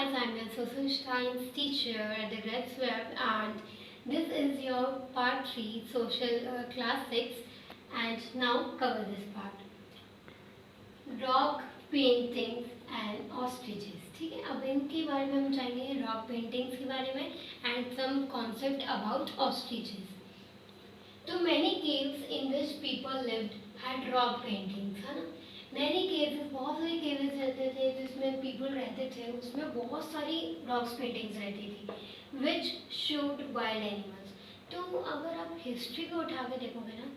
guys, I'm your social science teacher at the Grades Web, and this is your part 3 social class 6, and now cover this part. Rock paintings and ostriches. ठीक है, अब इनके बारे में हम जानेंगे, rock paintings के बारे में and some concept about ostriches. तो many caves in which people lived had rock paintings, है ना। मैनी केव्स, बहुत सारे केव्स रहते थे जिसमें पीपल रहते थे, उसमें बहुत सारी रॉक पेंटिंग्स रहती थी विच शोड वाइल्ड एनिमल्स। तो अगर आप हिस्ट्री को उठा के देखोगे ना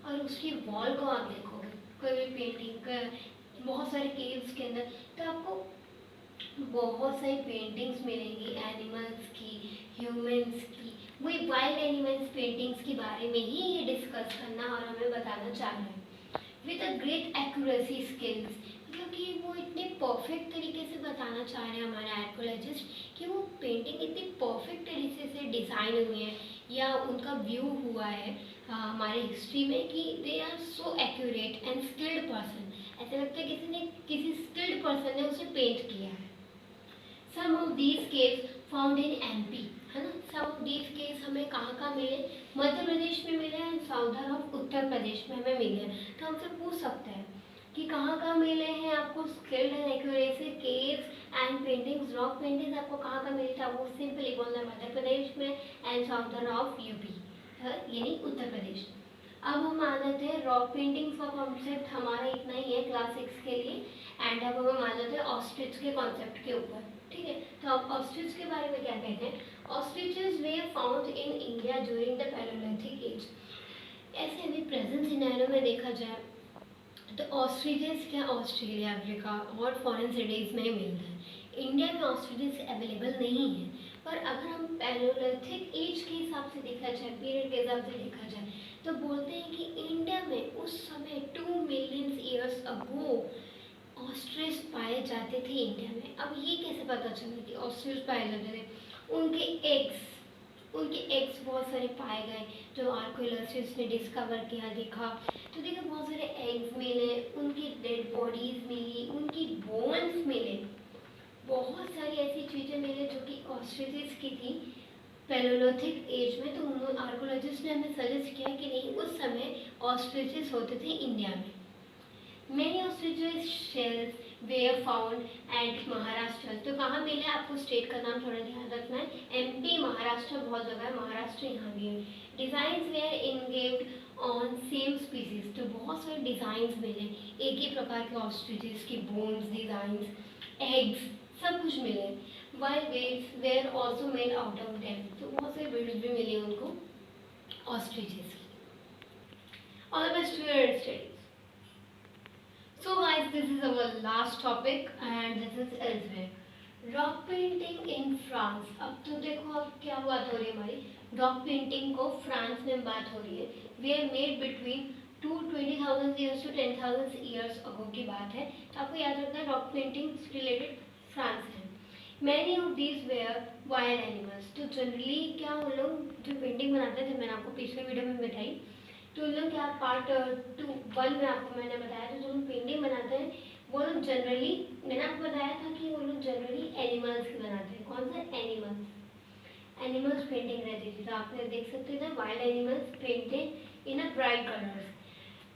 और उसकी वॉल को आप देखोगे कोई भी पेंटिंग का, बहुत सारे केव्स के अंदर, तो आपको बहुत सारी पेंटिंग्स मिलेंगी एनिमल्स की, ह्यूमंस की। वही वाइल्ड एनिमल्स पेंटिंग्स के बारे में ही ये डिस्कस करना और हमें बताना चाह रहे हैं with a great accuracy skills. मतलब कि वो इतने परफेक्ट तरीके से बताना चाह रहे हैं हमारे आर्कोलॉजिस्ट कि वो पेंटिंग इतनी परफेक्ट तरीके से डिज़ाइन हुई है या उनका व्यू हुआ है हमारे हिस्ट्री में कि they are so accurate and skilled person. ऐसा लगता है किसी स्किल्ड पर्सन ने उसे पेंट किया है। Some of these caves found in MP, है ना। सम ऑफ दीज केव्स हमें कहाँ मिले, मध्य प्रदेश में मिले and southern of Uttar Pradesh में हमें मिले। तो हमसे पूछ सकते हैं कि कहाँ मिले हैं आपको skilled and accuracy caves and paintings, rock paintings आपको कहाँ मिली था। वो सिंपली बोलना है मध्य प्रदेश में एंड साउदर्न ऑफ यूपी, यानी उत्तर प्रदेश। अब हम आ जाते हैं रॉक पेंटिंग्स का कॉन्सेप्ट हमारा इतना ही है क्लास 6 के लिए, एंड अब हम आ जाते हैं ऑस्ट्रिच के कॉन्सेप्ट के ऊपर। ठीक है, तो अब ऑस्ट्रिच के बारे में क्या कहते हैं। Ostriches were found in India during the Palaeolithic age. ऐसे अभी प्रेजेंट सिनेरियो में देखा जाए तो ऑस्ट्रिचेस क्या ऑस्ट्रेलिया, अफ्रीका और फॉरेन सिटीज़ में मिलता है। इंडिया में ऑस्ट्रिचेस अवेलेबल नहीं है, पर अगर हम पैलेयोलिथिक एज के हिसाब से देखा जाए, पीरियड के हिसाब से देखा जाए, तो बोलते हैं कि इंडिया में उस समय 2 मिलियन ईयर्स अगो ऑस्ट्रिच पाए जाते थे इंडिया में। अब ये कैसे पता चला कि ऑस्ट्रिच पाए जाते थे। उनके एग्स बहुत सारे पाए गए जो आर्कोलॉजिस्ट ने डिस्कवर किया, देखा तो देखा बहुत सारे एग्स मिले, उनकी डेड बॉडीज मिली, उनकी बोन्स मिले, बहुत सारी ऐसी चीज़ें मिले जो कि ऑस्ट्रिचेस की थी पैलेयोलिथिक एज में। तो उन्होंने आर्कोलॉजिस्ट ने हमें सजेस्ट किया कि नहीं, उस समय ऑस्ट्रिचेस होते थे इंडिया में। Many ostriches shells were found at Maharashtra. तो कहाँ मिले, आपको स्टेट का नाम थोड़ा ध्यान रखना है, एमपी, महाराष्ट्र, बहुत जगह है, महाराष्ट्र यहाँ भी है। Designs were engraved on same species. तो बहुत सारे डिजाइंस मिले एक ही प्रकार के ऑस्ट्रिचेस की, बोन्स, डिजाइंस, एग्स, सब कुछ मिले। While weeds were also made out of them. तो बहुत सारे वेड्स भी मिले उनको ऑस्ट्रिचेस की। All the best to your studies. So guys, this is our last topic and this is elsewhere. Rock painting in France. अब तो देखो अब क्या बात हो रही है हमारी, रॉक पेंटिंग को फ्रांस में बात हो रही है। We are made between 20,000 years to 10,000 years ago की बात है। तो आपको याद रखना है रॉक पेंटिंग रिलेटेड फ्रांस है। Many of these were wild animals. तो जनरली क्या वो लोग जो पेंटिंग बनाते थे, मैंने आपको पिछले वीडियो में बताई, तो उन लोग क्या पार्ट 1 में आपको मैंने बताया था, जो लोग पेंटिंग बनाते हैं वो लोग जनरली, मैंने आपको बताया था कि वो लोग जनरली एनिमल्स की बनाते हैं। कौन सा, एनिमल्स पेंटिंग रहती थी। तो आपने देख सकते थे wild animals painted in a bright colours,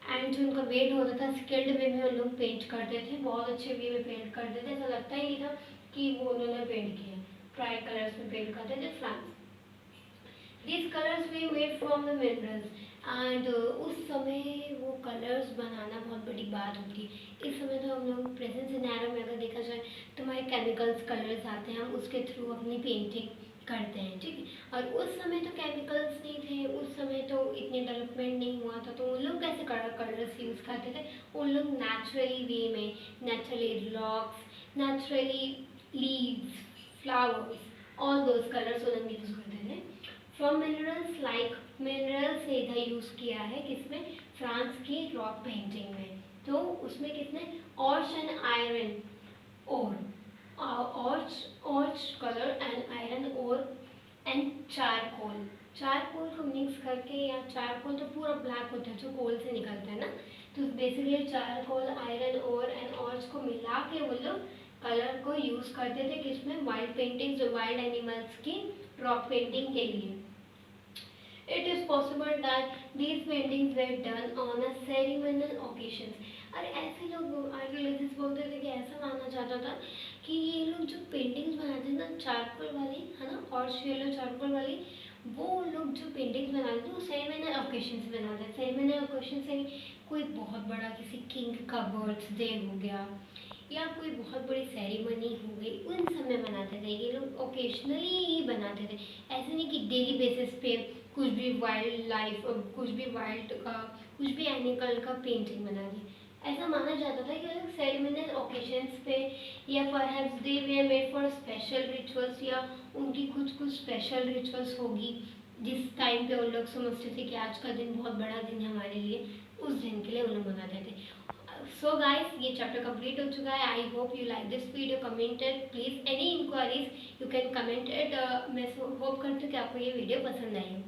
and जो उनका वेट होता था स्किल्ड वे में वो लोग पेंट करते थे, बहुत अच्छे वे में पेंट करते थे, ऐसा लगता ही नहीं था कि वो उन्होंने पेंट किया। ब्राइट कलर्स में पेंट करते थे France. These colors were made from the minerals and उस समय वो कलर्स बनाना बहुत बड़ी बात होती है। इस समय तो हम लोग प्रेजेंट सिनेरियो में अगर देखा जाए तो हमारे केमिकल्स कलर्स आते हैं, हम उसके थ्रू अपनी पेंटिंग करते हैं। ठीक है, और उस समय तो केमिकल्स नहीं थे, उस समय तो इतनी डेवलपमेंट नहीं हुआ था, तो उन लोग कैसे कलर्स यूज़ करते थे। उन लोग नेचुरली वे में, naturally rocks, naturally leaves, flowers, all those colours वो लोग यूज़ करते थे। फ्रॉम मिनरल्स, लाइक मिनरल से इधर यूज़ किया है किसमें, फ्रांस की रॉक पेंटिंग में। तो उसमें किसने, ऑर्च and iron ore, ऑर्च colour and iron ore and charcoal को मिक्स करके, या चारकोल तो पूरा ब्लैक होता है जो कोल से निकलता है ना, तो basically charcoal, iron ore and ऑर्च को मिला के वो लोग कलर को यूज़ करते थे किसमें, वाइल्ड पेंटिंग्स, वाइल्ड एनिमल्स की रॉक पेंटिंग के लिए. It is possible that these paintings were done on a ceremonial occasions. और ऐसे लोग आर्कियोलॉजिस्ट बोलते थे कि ऐसा माना जाता था कि ये लोग जो पेंटिंग्स बनाते हैं ना चारकोल वाली, है ना, हॉर्स येलो चारकोल वाली, वो लोग जो पेंटिंग्स बनाते थे वो सेरेमनियल ओकेशंस बनाते हैं. सेरेमनियल ओकेशन से कोई बहुत बड़ा किसी किंग का बर्थडे हो गया या कोई बहुत बड़ी सेरेमनी हो गई, उन सब में बनाते थे. ये लोग ओकेशनली ही बनाते थे, ऐसे नहीं कि डेली बेसिस पे कुछ भी वाइल्ड लाइफ, कुछ भी वाइल्ड का, कुछ भी एनिमल का पेंटिंग बना दी. ऐसा माना जाता था कि वो लोग सेरेमनियल ओकेशंस पे या perhaps they way made for special rituals, या उनकी कुछ कुछ स्पेशल रिचुअल्स होगी जिस टाइम पे उन लोग समझते थे कि आज का दिन बहुत बड़ा दिन है हमारे लिए, उस दिन के लिए उन लोग मनाते थे. सो गाइस, ये चैप्टर कंप्लीट हो चुका है. I hope you like this video. Commented please, any inquiries you can comment it. मैं होप करती हूँ कि आपको ये वीडियो पसंद आई हो.